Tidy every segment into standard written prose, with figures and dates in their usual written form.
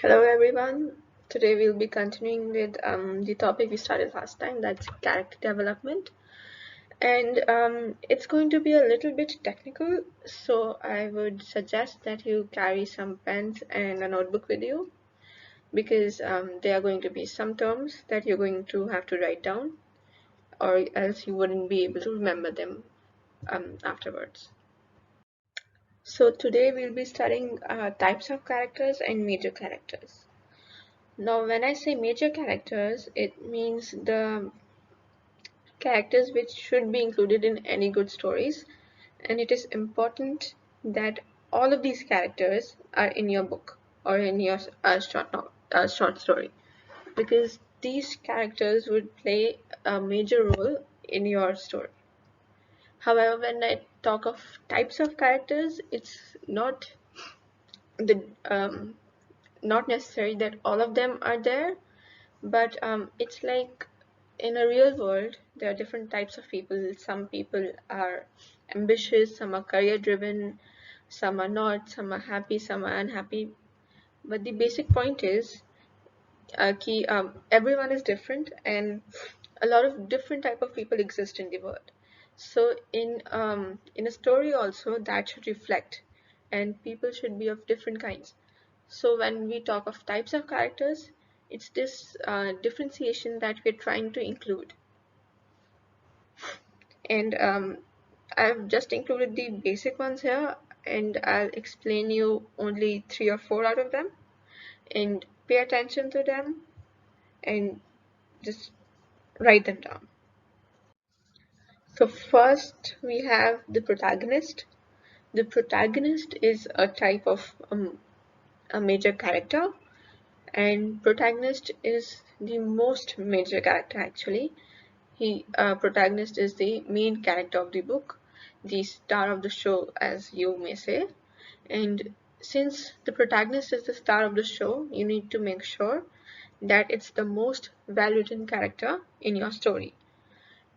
Hello everyone. Today we'll be continuing with the topic we started last time, that's character development. And it's going to be a little bit technical, so I would suggest that you carry some pens and a notebook with you because there are going to be some terms that you're going to have to write down, or else you wouldn't be able to remember them afterwards. So today we'll be studying types of characters and major characters. Now, when I say major characters, it means the characters which should be included in any good stories, and it is important that all of these characters are in your book or in your short story, because these characters would play a major role in your story. However, when I talk of types of characters, it's the not necessary that all of them are there, but it's like in a real world there are different types of people. Some people are ambitious, some are career driven, some are not, some are happy, some are unhappy. But the basic point is everyone is different, and a lot of different type of people exist in the world. So in a story also that should reflect, and people should be of different kinds. So when we talk of types of characters, it's this differentiation that we're trying to include. And I've just included the basic ones here, and I'll explain you only 3 or 4 out of them, and pay attention to them and just write them down. So first we have the protagonist. The protagonist is a type of a major character, and protagonist is the most major character actually. Protagonist is the main character of the book, the star of the show, as you may say. And since the protagonist is the star of the show, you need to make sure that it's the most well-written character in your story.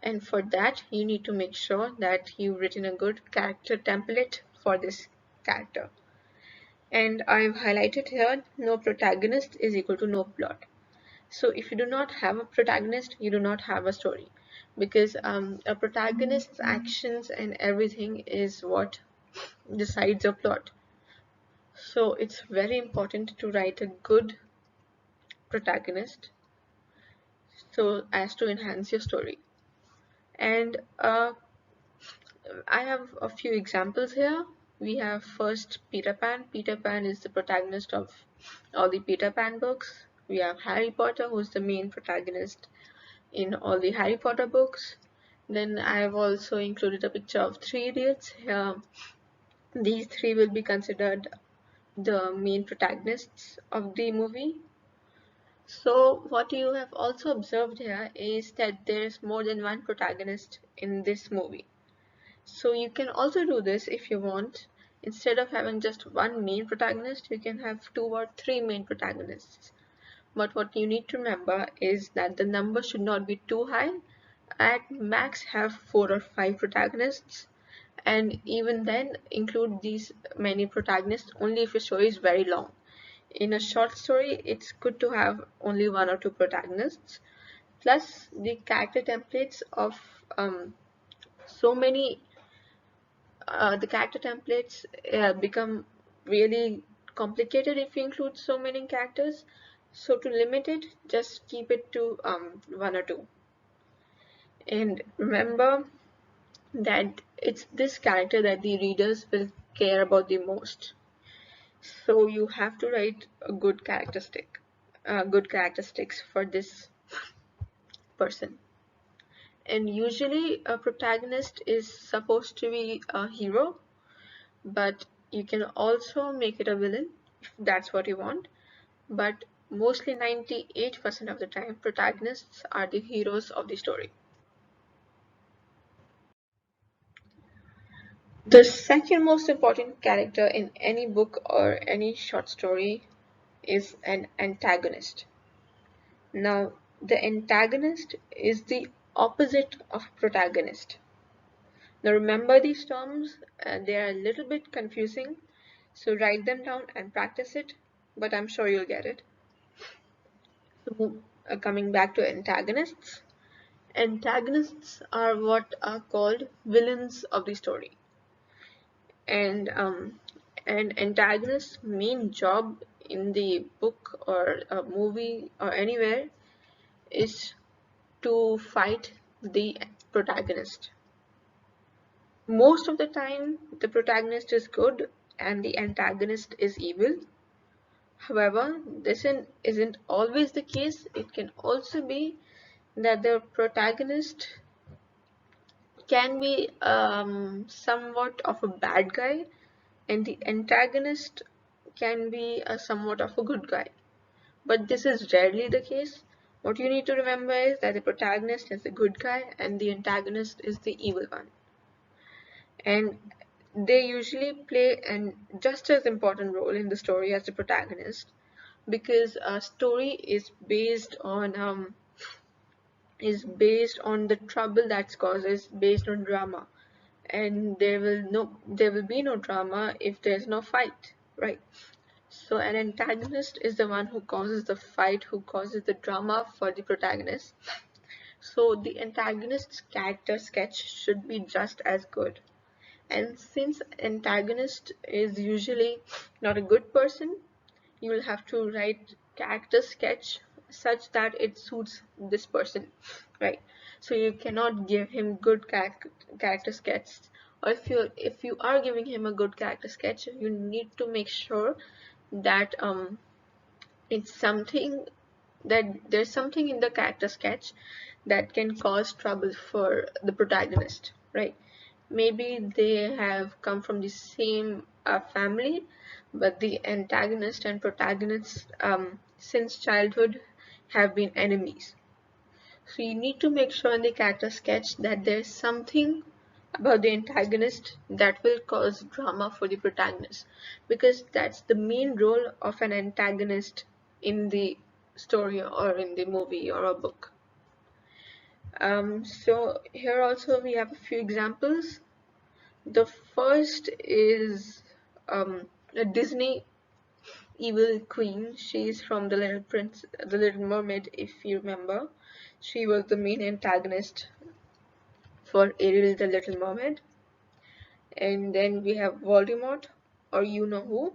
And for that, you need to make sure that you've written a good character template for this character. And I've highlighted here, no protagonist is equal to no plot. So if you do not have a protagonist, you do not have a story, because a protagonist's actions and everything is what decides a plot. So it's very important to write a good protagonist so as to enhance your story. And I have a few examples here. We have first Peter Pan. Peter Pan is the protagonist of all the Peter Pan books. We have Harry Potter, who's the main protagonist in all the Harry Potter books. Then I have also included a picture of Three Idiots. Here, these three will be considered the main protagonists of the movie. So what you have also observed here is that there is more than one protagonist in this movie. So you can also do this if you want. Instead of having just one main protagonist, you can have 2 or 3 main protagonists. But what you need to remember is that the number should not be too high. At max have 4 or 5 protagonists, and even then include these many protagonists only if your story is very long. In a short story, it's good to have only 1 or 2 protagonists. Plus, the character templates of so many, the character templates become really complicated if you include so many characters. So to limit it, just keep it to 1 or 2. And remember that it's this character that the readers will care about the most. So you have to write a good characteristics for this person. And usually a protagonist is supposed to be a hero, but you can also make it a villain if that's what you want. But mostly 98% of the time, protagonists are the heroes of the story. The second most important character in any book or any short story is an antagonist. Now, the antagonist is the opposite of protagonist. Now, remember these terms, they are a little bit confusing, so write them down and practice it. but I'm sure you'll get it. So, coming back to antagonists. Antagonists are what are called villains of the story. And an antagonist's main job in the book or a movie or anywhere is to fight the protagonist. Most of the time, the protagonist is good and the antagonist is evil. However, isn't always the case. It can also be that the protagonist can be somewhat of a bad guy and the antagonist can be somewhat of a good guy. But this is rarely the case. What you need to remember is that the protagonist is the good guy and the antagonist is the evil one. And they usually play an just as important role in the story as the protagonist, because a story is based on the trouble that's caused, is based on drama, and there will be no drama if there's no fight, right? So an antagonist is the one who causes the fight, who causes the drama for the protagonist. So the antagonist's character sketch should be just as good. And since antagonist is usually not a good person, you will have to write character sketch such that it suits this person, right? So you cannot give him good character sketch, or if you are giving him a good character sketch, you need to make sure that it's something that there's something in the character sketch that can cause trouble for the protagonist, right? Maybe they have come from the same family, but the antagonist and protagonist since childhood have been enemies. So you need to make sure in the character sketch that there's something about the antagonist that will cause drama for the protagonist, because that's the main role of an antagonist in the story or in the movie or a book. So here also we have a few examples. The first is a Disney evil queen. She's from The Little Prince, The Little Mermaid, if you remember. She was the main antagonist for Ariel, The Little Mermaid. And then we have Voldemort, or you know who.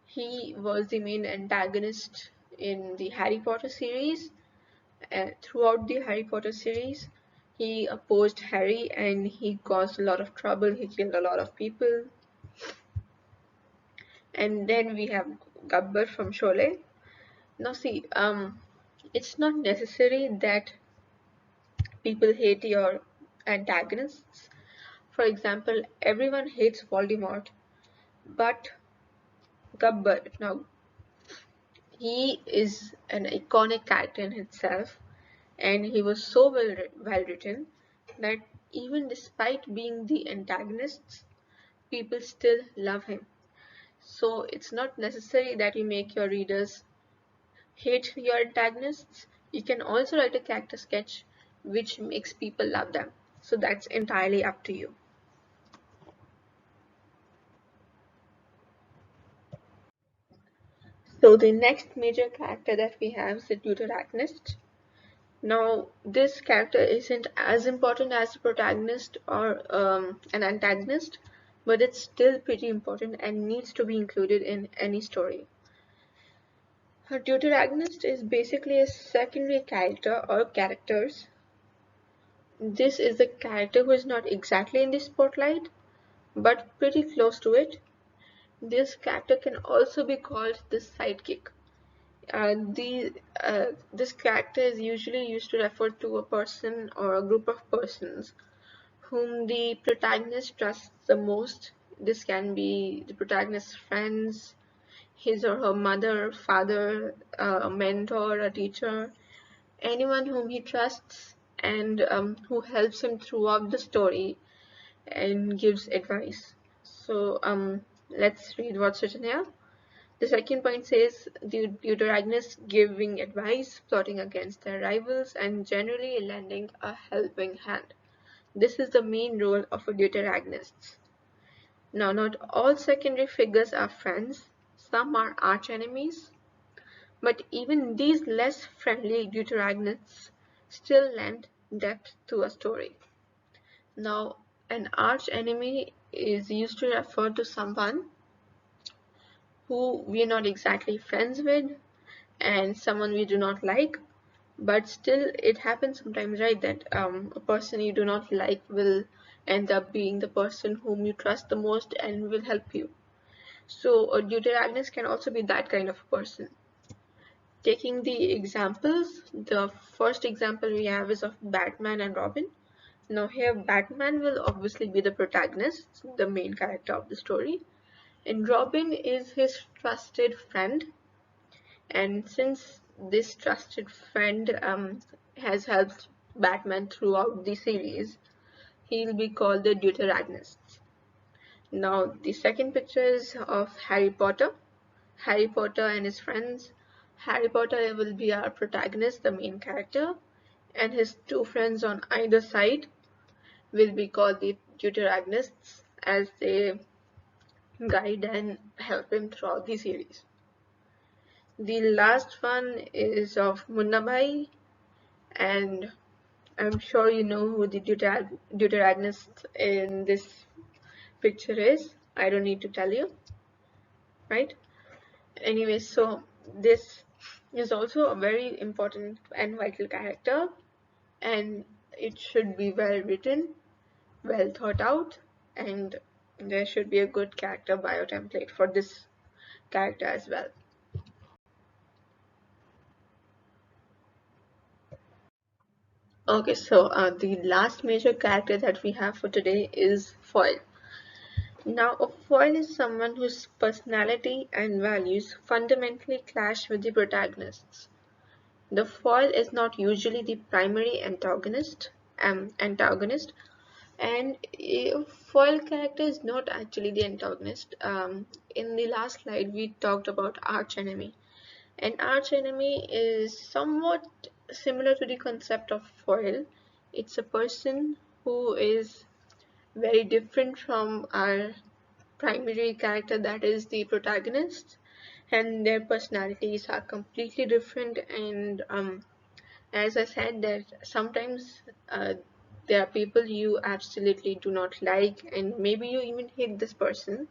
He was the main antagonist in the Harry Potter series. Throughout the Harry Potter series, he opposed Harry and he caused a lot of trouble. He killed a lot of people. And then we have Gabbar from Sholay. Now see, it's not necessary that people hate your antagonists. For example, everyone hates Voldemort, but Gabbar, now he is an iconic character in himself, and he was so well written that even despite being the antagonists, people still love him. So it's not necessary that you make your readers hate your antagonists. You can also write a character sketch which makes people love them. So that's entirely up to you. So the next major character that we have is the Deuteronomist. Now, this character isn't as important as the protagonist or an antagonist, but it's still pretty important and needs to be included in any story. A Deuteragonist is basically a secondary character or characters. This is the character who is not exactly in the spotlight, but pretty close to it. This character can also be called the sidekick. This character is usually used to refer to a person or a group of persons whom the protagonist trusts the most. This can be the protagonist's friends, his or her mother, father, a mentor, a teacher, anyone whom he trusts and who helps him throughout the story and gives advice. So let's read what's written here. The second point says the Deuteragonist giving advice, plotting against their rivals, and generally lending a helping hand. This is the main role of a Deuteragonist. Now, not all secondary figures are friends. some are arch enemies, but even these less friendly Deuteragonists still lend depth to a story. Now, an arch enemy is used to refer to someone who we are not exactly friends with and someone we do not like, but still it happens sometimes, right, that a person you do not like will end up being the person whom you trust the most and will help you. So a deuteragonist can also be that kind of a person. Taking the examples, the first example we have is of Batman and Robin. Now here Batman will obviously be the protagonist, the main character of the story, and Robin is his trusted friend. And since this trusted friend has helped Batman throughout the series, he'll be called the Deuteragonist. Now, the second picture is of Harry Potter. Harry Potter and his friends. Harry Potter will be our protagonist, the main character, and his two friends on either side will be called the Deuteragonists as they guide and help him throughout the series. The last one is of Munnabai, and I'm sure you know who the deuteragonist in this picture is. I don't need to tell you, right? Anyway, so this is also a very important and vital character, and it should be well written, well thought out, and there should be a good character bio template for this character as well. Okay, so the last major character that we have for today is Foil. Now, a foil is someone whose personality and values fundamentally clash with the protagonist's. The foil is not usually the primary antagonist, and a foil character is not actually the antagonist. In the last slide, we talked about arch enemy. An arch enemy is somewhat similar to the concept of foil. It's a person who is very different from our primary character, that is the protagonist, and their personalities are completely different. And as I said, that sometimes there are people you absolutely do not like, and maybe you even hate this person,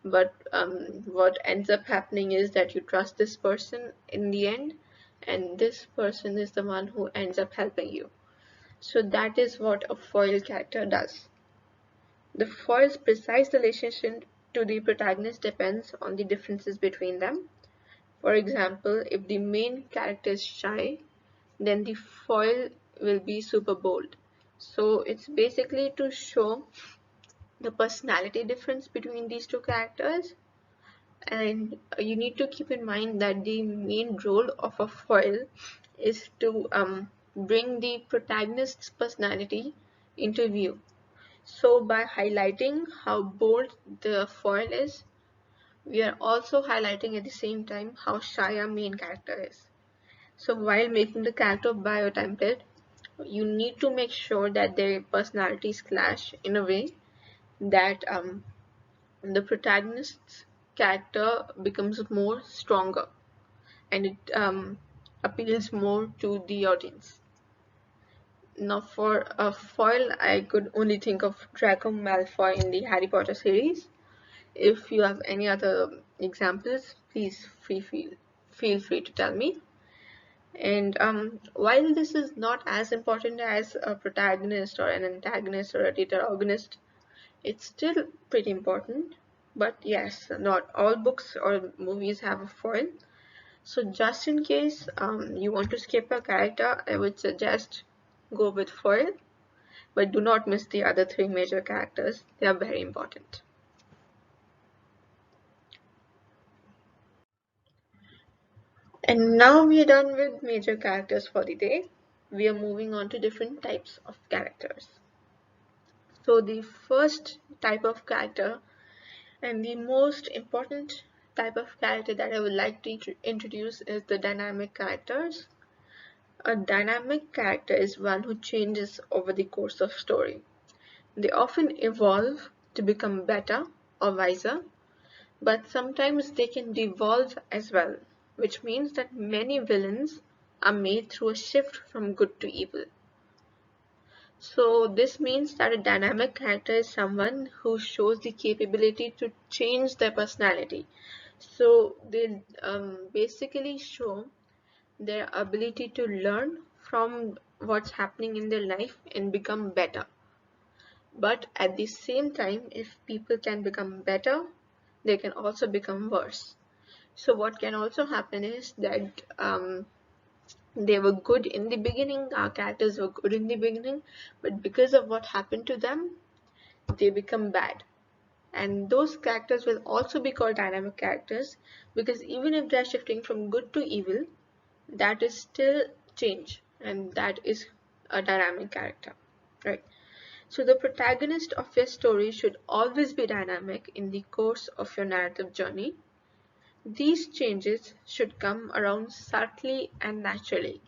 but what ends up happening is that you trust this person in the end, and this person is the one who ends up helping you. So that is what a foil character does. The foil's precise relationship to the protagonist depends on the differences between them. For example, if the main character is shy, then the foil will be super bold. So it's basically to show the personality difference between these two characters, and you need to keep in mind that the main role of a foil is to bring the protagonist's personality into view. So by highlighting how bold the foil is, we are also highlighting at the same time how shy our main character is. So while making the character bio template, you need to make sure that their personalities clash in a way that the protagonist's character becomes more stronger, and it appeals more to the audience. Now for a foil, I could only think of Draco Malfoy in the Harry Potter series. If you have any other examples, please feel free to tell me. And while this is not as important as a protagonist or an antagonist or a deuteragonist, it's still pretty important. But yes, not all books or movies have a foil. So just in case you want to skip a character, I would suggest go with foil, but do not miss the other three major characters. They are very important. And now we are done with major characters for the day. We are moving on to different types of characters. So the first type of character, and the most important type of character that I would like to introduce, is the dynamic characters. A dynamic character is one who changes over the course of story. They often evolve to become better or wiser, but sometimes they can devolve as well, which means that many villains are made through a shift from good to evil. So this means that a dynamic character is someone who shows the capability to change their personality. So they basically show their ability to learn from what's happening in their life and become better. But at the same time, if people can become better, they can also become worse. So what can also happen is that they were good in the beginning, our characters were good in the beginning, but because of what happened to them, they become bad. And those characters will also be called dynamic characters, because even if they're shifting from good to evil, that is still change, and that is a dynamic character, right? So the protagonist of your story should always be dynamic in the course of your narrative journey. These changes should come around subtly and naturally.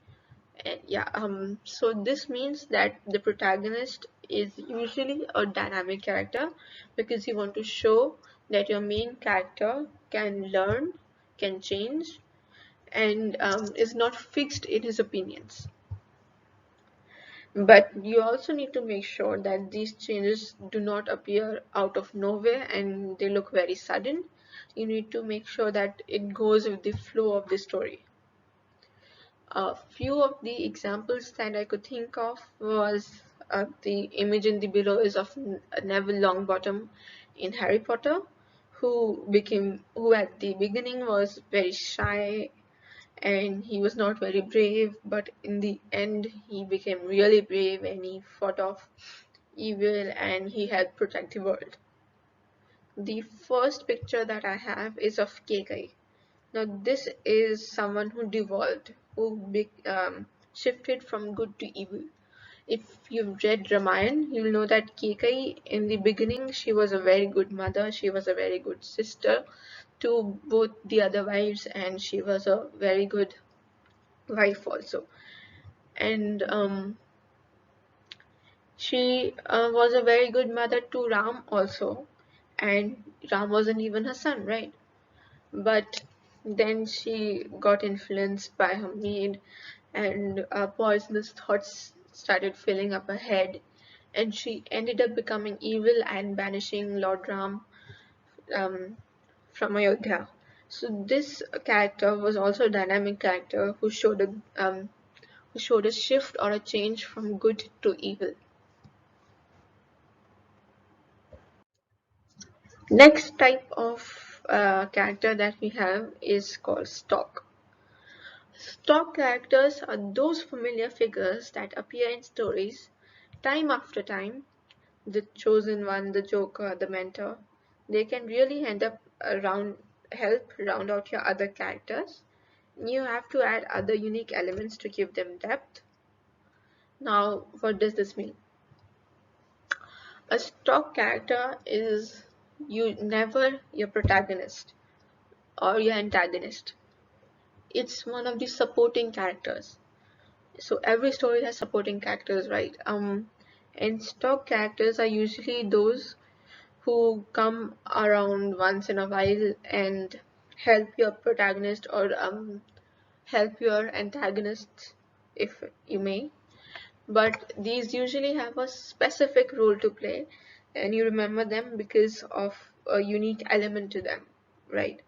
And yeah, so this means that the protagonist is usually a dynamic character, because you want to show that your main character can learn, can change, and is not fixed in his opinions. But you also need to make sure that these changes do not appear out of nowhere and they look very sudden. You need to make sure that it goes with the flow of the story. A few of the examples that I could think of was the image in the below is of Neville Longbottom in Harry Potter, who at the beginning was very shy and he was not very brave, but in the end he became really brave and he fought off evil and he helped protect the world. The first picture that I have is of Kekai. Now this is someone who devolved, shifted from good to evil. If you've read Ramayana, you'll know that Kekai in the beginning she was a very good mother, she was a very good sister to both the other wives, and she was a very good wife also. And she was a very good mother to Ram also, and Ram wasn't even her son, right? But then she got influenced by her maid, and poisonous thoughts started filling up her head, and she ended up becoming evil and banishing Lord Ram um, from Ayodhya. So this character was also a dynamic character who showed a shift or a change from good to evil. Next type of character that we have is called stock. Stock characters are those familiar figures that appear in stories time after time. The chosen one, the joker, the mentor. They can really end up help round out your other characters. You have to add other unique elements to give them depth. Now, what does this mean? A stock character is you never your protagonist or your antagonist. It's one of the supporting characters. So every story has supporting characters, right? And stock characters are usually those who come around once in a while and help your protagonist or help your antagonist, if you may. But these usually have a specific role to play, and you remember them because of a unique element to them, right?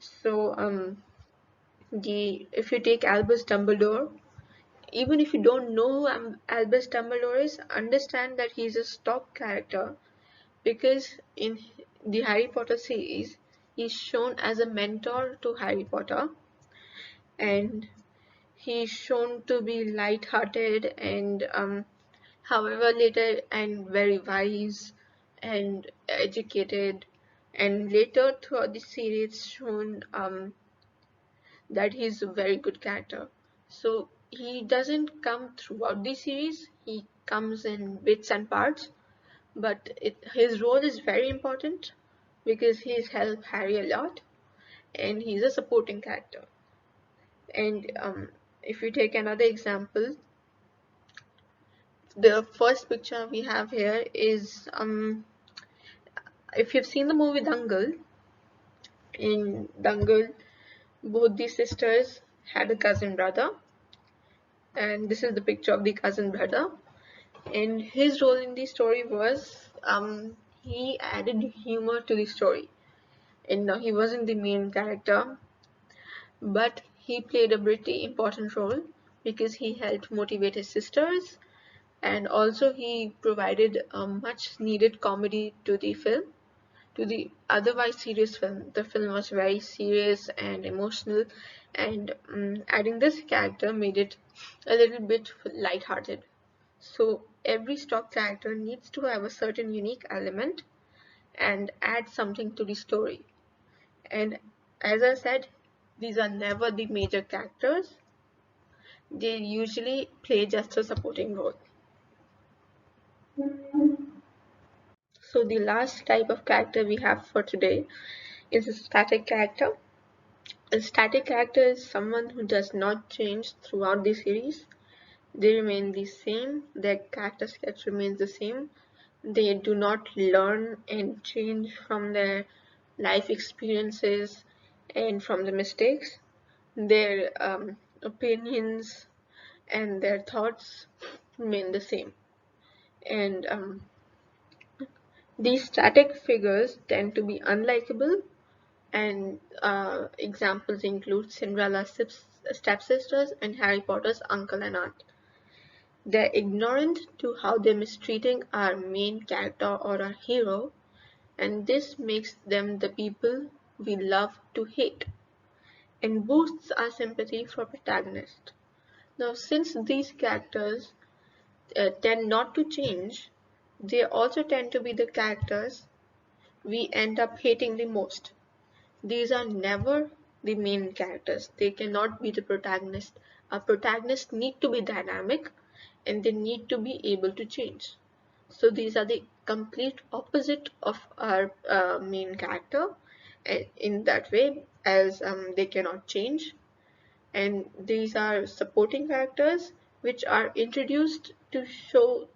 So the if you take Albus Dumbledore, even if you don't know who Albus Dumbledore is, understand that he's a stock character, because in the Harry Potter series, he's shown as a mentor to Harry Potter, and he's shown to be light-hearted and however later and very wise and educated, and later throughout the series shown that he's a very good character. So he doesn't come throughout the series, he comes in bits and parts, but his role is very important because he's helped Harry a lot and he's a supporting character. And if you take another example, the first picture we have here is if you've seen the movie Dangal, In Dangal, both the sisters had a cousin brother, and this is the picture of the cousin brother. And his role in the story was he added humor to the story. And now he wasn't the main character, but he played a pretty important role because he helped motivate his sisters, and also he provided a much needed comedy to the film, to the otherwise serious film. The film was very serious and emotional, and adding this character made it a little bit lighthearted. So every stock character needs to have a certain unique element and add something to the story. And as I said, these are never the major characters. They usually play just a supporting role. So the last type of character we have for today is a static character. A static character is someone who does not change throughout the series. They remain the same, their character sketch remains the same. They do not learn and change from their life experiences and from the mistakes. Their opinions and their thoughts remain the same. And these static figures tend to be unlikable, and examples include Cinderella's stepsisters and Harry Potter's uncle and aunt. They're ignorant to how they're mistreating our main character or our hero, and this makes them the people we love to hate and boosts our sympathy for protagonist. Now, since these characters tend not to change, they also tend to be the characters we end up hating the most. These are never the main characters. They cannot be the protagonist. Our protagonists need to be dynamic and they need to be able to change. So these are the complete opposite of our main character in that way, as they cannot change. And these are supporting characters which are introduced to show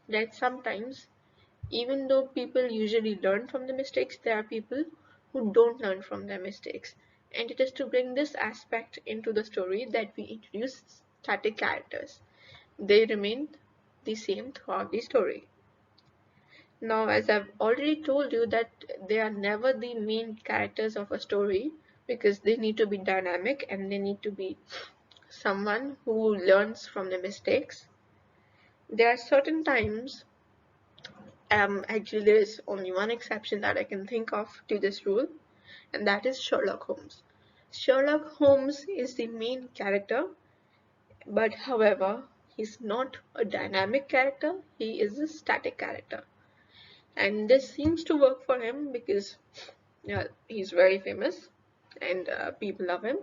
that sometimes, even though people usually learn from the mistakes, there are people who don't learn from their mistakes. And it is to bring this aspect into the story that we introduce static characters. They remain the same throughout the story. Now, as I've already told you that they are never the main characters of a story because they need to be dynamic and they need to be someone who learns from their mistakes. There are certain times, actually there is only one exception that I can think of to this rule, and that is Sherlock Holmes. Sherlock Holmes is the main character, but however, he's not a dynamic character, he is a static character. And this seems to work for him because he's very famous and people love him.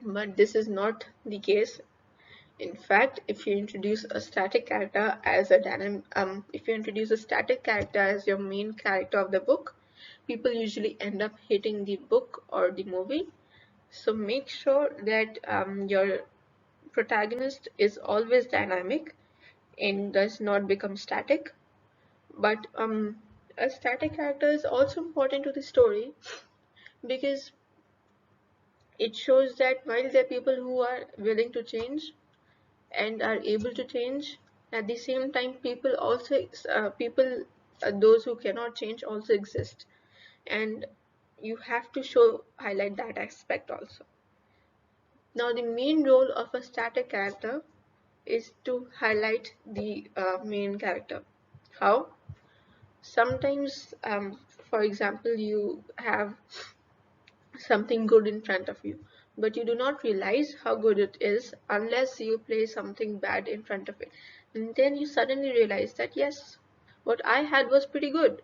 But this is not the case. In fact, if you introduce a static character as a if you introduce a static character as your main character of the book, people usually end up hating the book or the movie. So make sure that your protagonist is always dynamic and does not become static. But a static character is also important to the story because it shows that while there are people who are willing to change and are able to change, at the same time people those who cannot change also exist, and you have to highlight that aspect also. Now the main role of a static character is to highlight the main character. How? Sometimes, for example, you have something good in front of you, but you do not realize how good it is unless you play something bad in front of it. And then you suddenly realize that yes, what I had was pretty good.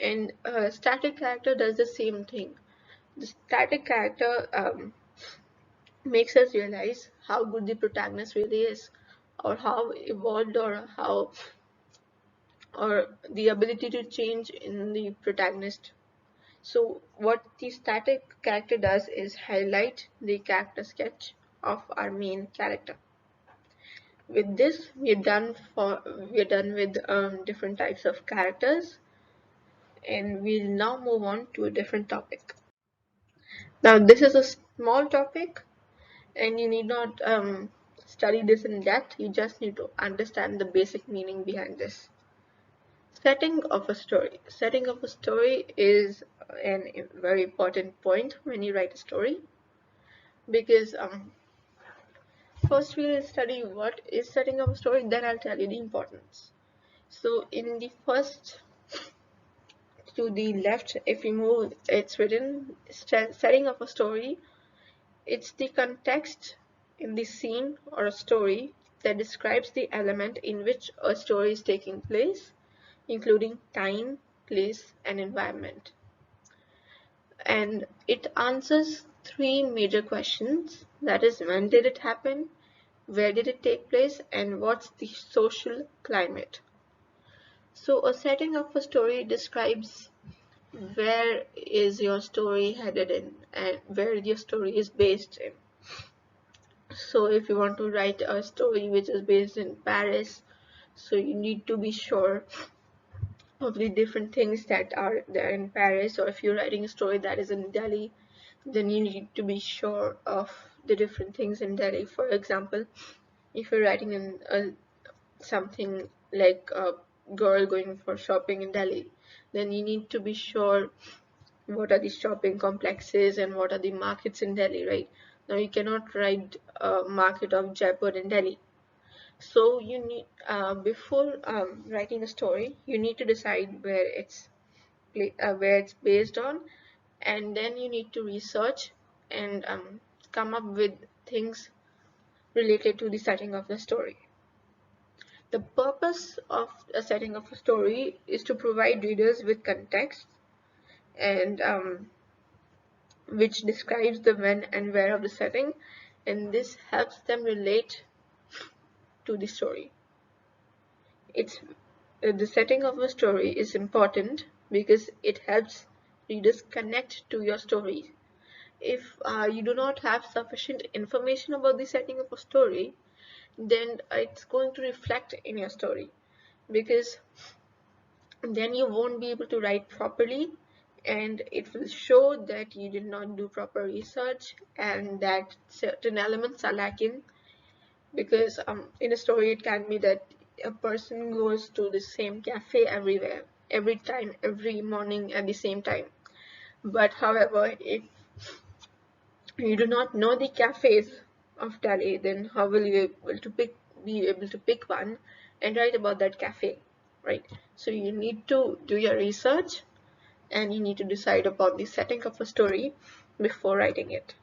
And a static character does the same thing. The static character makes us realize how good the protagonist really is, or how evolved, or how, or the ability to change in the protagonist. So what the static character does is highlight the character sketch of our main character. With this, we're done with different types of characters, and we'll now move on to a different topic. Now, this is a small topic, and you need not study this in depth. You just need to understand the basic meaning behind this. Setting of a story. Setting of a story is a very important point when you write a story, because first we'll study what is setting of a story, then I'll tell you the importance. So in the first to the left, if you move, it's written setting of a story. It's the context in the scene or a story that describes the element in which a story is taking place, including time, place, and environment. And it answers three major questions, that is, when did it happen, where did it take place, and what's the social climate. So a setting of a story describes where is your story headed in and where your story is based in. So if you want to write a story which is based in Paris, so you need to be sure of the different things that are there in Paris. Or if you're writing a story that is in Delhi, then you need to be sure of the different things in Delhi. For example, if you're writing in something like a girl going for shopping in Delhi, then you need to be sure what are the shopping complexes and what are the markets in Delhi, right? Now you cannot write a market of Jaipur in Delhi. So you need before writing a story, you need to decide where it's based on, and then you need to research and come up with things related to the setting of the story. The purpose of a setting of a story is to provide readers with context and which describes the when and where of the setting, and this helps them relate to the story. It's the setting of a story is important because it helps readers connect to your story. If you do not have sufficient information about the setting of a story, then it's going to reflect in your story, because then you won't be able to write properly, and it will show that you did not do proper research and that certain elements are lacking. Because in a story it can be that a person goes to the same cafe everywhere, every time, every morning at the same time. But however, if you do not know the cafes of Delhi, then how will you be able to pick one and write about that cafe, right? So you need to do your research, and you need to decide upon the setting of a story before writing it.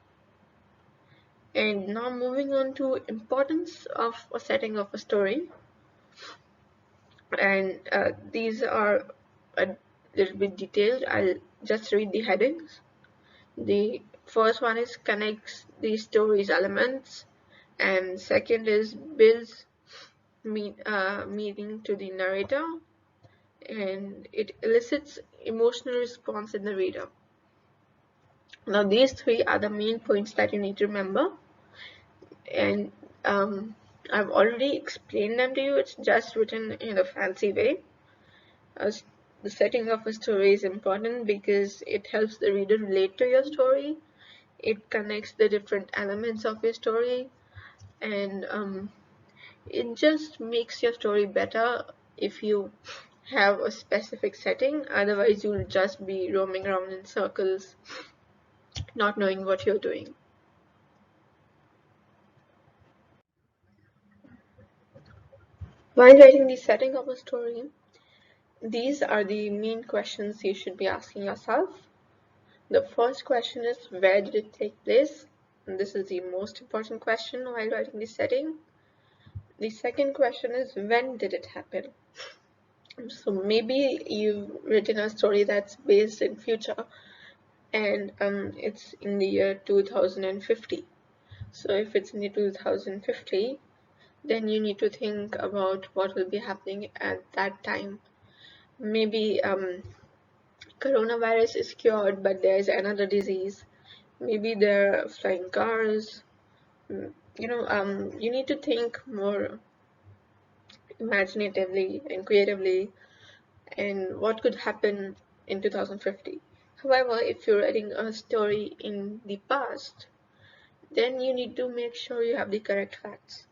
And now moving on to importance of a setting of a story, and these are a little bit detailed. I'll just read the headings. The first one is connects the story's elements, and second is builds meaning to the narrator, and it elicits emotional response in the reader. Now these three are the main points that you need to remember, and I've already explained them to you. It's just written in a fancy way. As the setting of a story is important because it helps the reader relate to your story. It connects the different elements of your story, and it just makes your story better if you have a specific setting. Otherwise, you'll just be roaming around in circles, not knowing what you're doing. While writing the setting of a story, these are the main questions you should be asking yourself. The first question is, where did it take place? And this is the most important question while writing the setting. The second question is, when did it happen? So maybe you've written a story that's based in future, and it's in the year 2050. So if it's in the 2050, then you need to think about what will be happening at that time. Maybe coronavirus is cured, but there's another disease. Maybe there are flying cars. You need to think more imaginatively and creatively, and what could happen in 2050. However, if you're writing a story in the past, then you need to make sure you have the correct facts.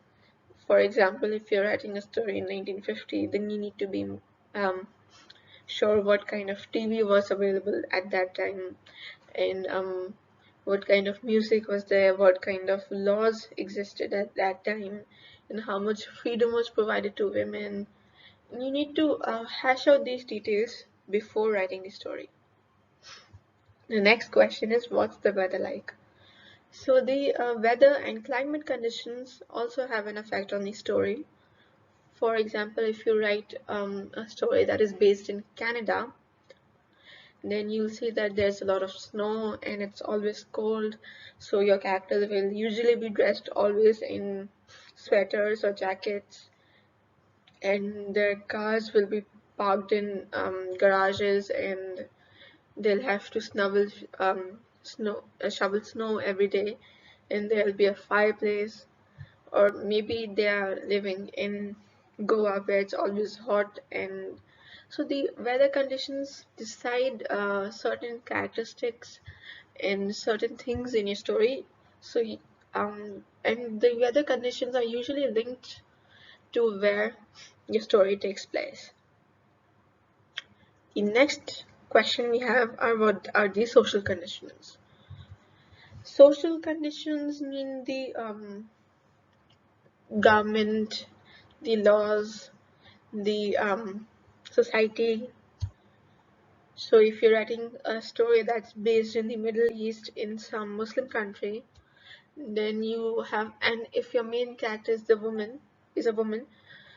For example, if you're writing a story in 1950, then you need to be um, sure what kind of TV was available at that time, and what kind of music was there, what kind of laws existed at that time, and how much freedom was provided to women. You need to hash out these details before writing the story. The next question is, what's the weather like? So the weather and climate conditions also have an effect on the story. For example, if you write a story that is based in Canada, then you'll see that there's a lot of snow and it's always cold. So your characters will usually be dressed always in sweaters or jackets, and their cars will be parked in garages, and they'll have to shovel snow every day, and there'll be a fireplace. Or maybe they are living in Goa where it's always hot, and so the weather conditions decide certain characteristics and certain things in your story. So and the weather conditions are usually linked to where your story takes place. The next question we have are, what are the social conditions? Social conditions mean the government, the laws, the society. So if you're writing a story that's based in the Middle East in some Muslim country, then you have, and if your main character is a woman,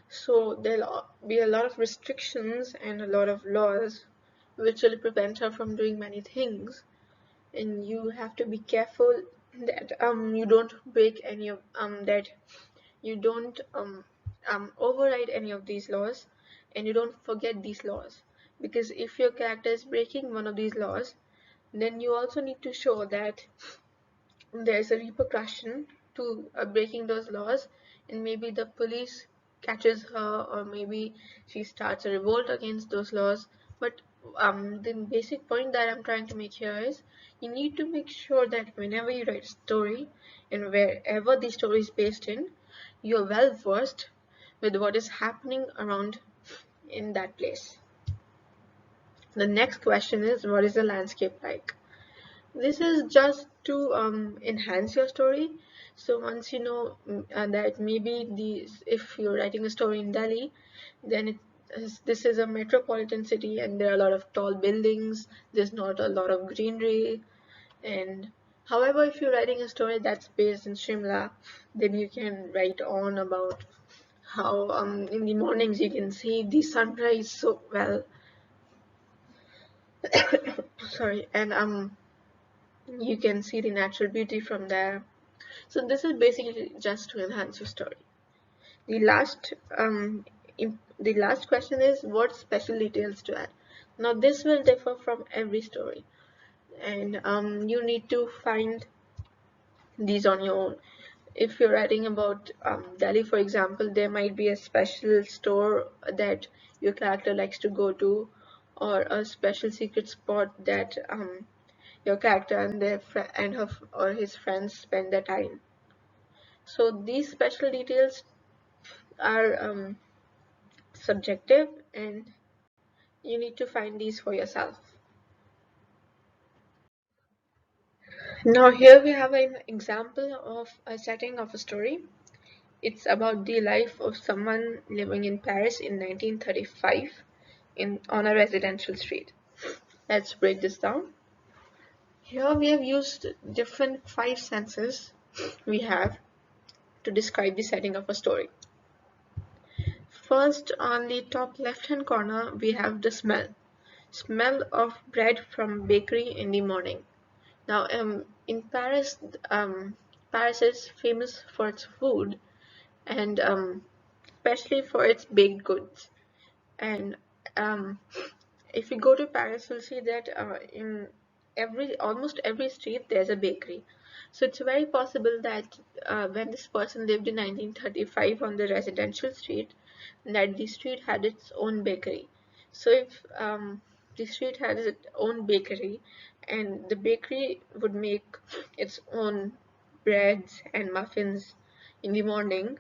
so there'll be a lot of restrictions and a lot of laws which will prevent her from doing many things, and you have to be careful that you don't break any of that you don't override any of these laws, and you don't forget these laws, because if your character is breaking one of these laws, then you also need to show that there's a repercussion to breaking those laws, and maybe the police catches her, or maybe she starts a revolt against those laws. But the basic point that I'm trying to make here is, you need to make sure that whenever you write a story and wherever the story is based in, you're well versed with what is happening around in that place. The next question is, what is the landscape like? This is just to enhance your story. So once you know that maybe if you're writing a story in Delhi, then this is a metropolitan city and there are a lot of tall buildings, there's not a lot of greenery. And however, if you're writing a story that's based in Shimla, then you can write on about how in the mornings you can see the sunrise so well. Sorry, and you can see the natural beauty from there. So this is basically just to enhance your story. The last the last question is, what special details to add? Now this will differ from every story, and you need to find these on your own. If you're writing about Delhi, for example, there might be a special store that your character likes to go to, or a special secret spot that your character and her or his friends spend their time. So these special details are subjective, and you need to find these for yourself. Now here we have an example of a setting of a story. It's about the life of someone living in Paris in 1935 on a residential street. Let's break this down. Here we have used different five senses we have to describe the setting of a story. First, on the top left hand corner, we have the smell of bread from bakery in the morning. Now, in Paris, Paris is famous for its food, and especially for its baked goods. And if you go to Paris, you'll see that in almost every street there's a bakery. So it's very possible that when this person lived in 1935 on the residential street, that the street had its own bakery. So if the street has its own bakery, and the bakery would make its own breads and muffins in the morning.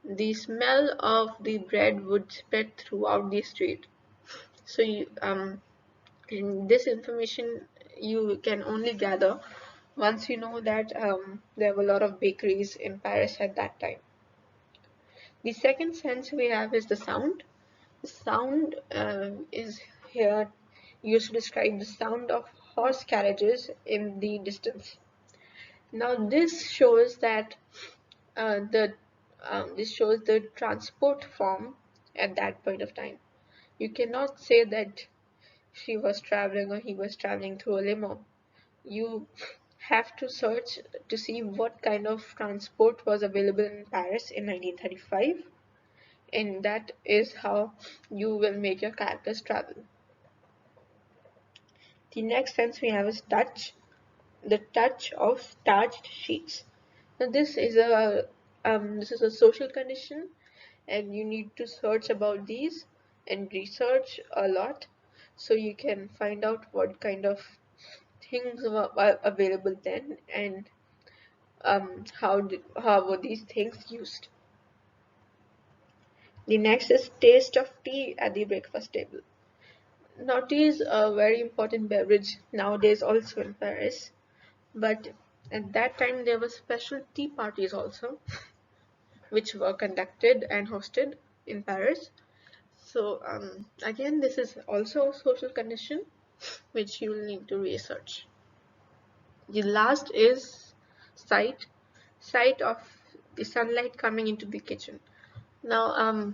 The smell of the bread would spread throughout the street. So in this information you can only gather once you know that there were a lot of bakeries in Paris at that time. The second sense we have is the sound. The sound is here used to describe the sound of horse carriages in the distance. Now this shows that the this shows the transport form at that point of time. You cannot say that she was traveling or he was traveling through a limo. You have to search to see what kind of transport was available in Paris in 1935, and that is how you will make your characters travel. The next sense we have is touch, the touch of starched sheets. Now this is a social condition, and you need to search about these and research a lot so you can find out what kind of things were available then, and how were these things used. The next is taste of tea at the breakfast table. Now tea is a very important beverage nowadays also in Paris, but at that time there were special tea parties also which were conducted and hosted in Paris. So again, this is also a social condition which you will need to research. The last is sight, sight of the sunlight coming into the kitchen. Now,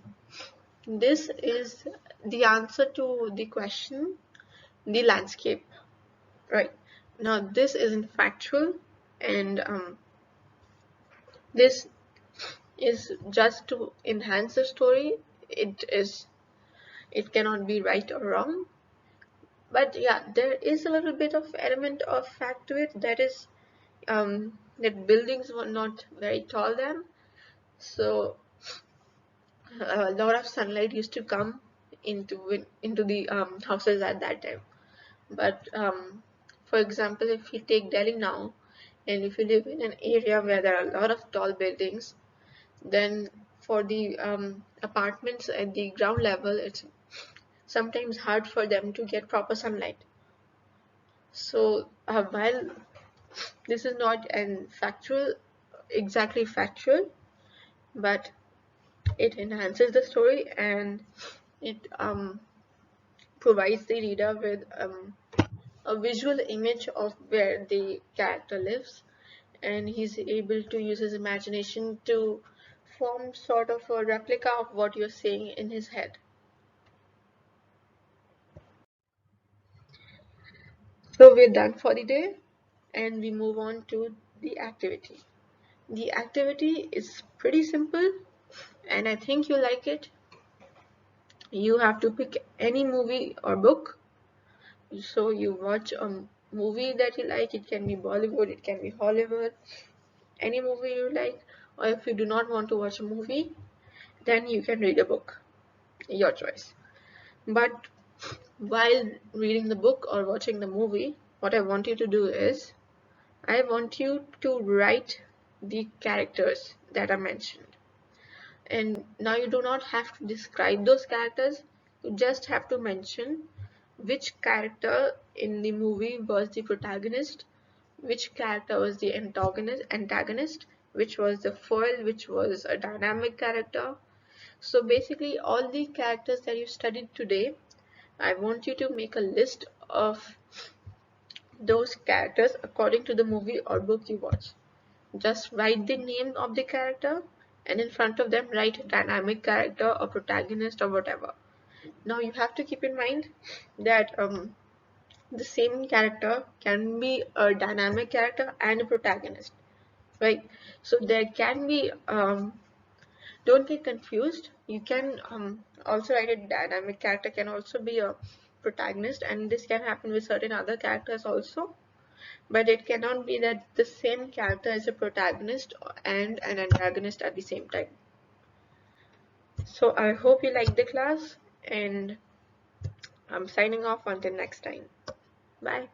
this is the answer to the question, the landscape, right? Now, this isn't factual, and this is just to enhance the story. It cannot be right or wrong, but yeah, there is a little bit of element of fact to it. That is, that buildings were not very tall then, so a lot of sunlight used to come into the houses at that time. But for example, if you take Delhi now, and if you live in an area where there are a lot of tall buildings, then for the apartments at the ground level, it's sometimes hard for them to get proper sunlight. So while this is not an factual, exactly factual, but it enhances the story, and it provides the reader with a visual image of where the character lives, and he's able to use his imagination to form sort of a replica of what you're saying in his head. So we're done for the day, and we move on to the activity. The activity is pretty simple, and I think you like it. You have to pick any movie or book. So you watch a movie that you like. It can be Bollywood, it can be Hollywood, any movie you like. Or if you do not want to watch a movie, then you can read a book, your choice. But while reading the book or watching the movie, what I want you to do is I want you to write the characters that are mentioned. And now you do not have to describe those characters, you just have to mention which character in the movie was the protagonist, which character was the antagonist, which was the foil, which was a dynamic character. So basically all the characters that you studied today, I want you to make a list of those characters according to the movie or book you watch. Just write the name of the character, and in front of them write dynamic character or protagonist or whatever. Now you have to keep in mind that the same character can be a dynamic character and a protagonist, right? So there can be don't get confused. You can also write a dynamic character can also be a protagonist, and this can happen with certain other characters also, but it cannot be that the same character is a protagonist and an antagonist at the same time. So I hope you like the class, and I'm signing off until next time. Bye.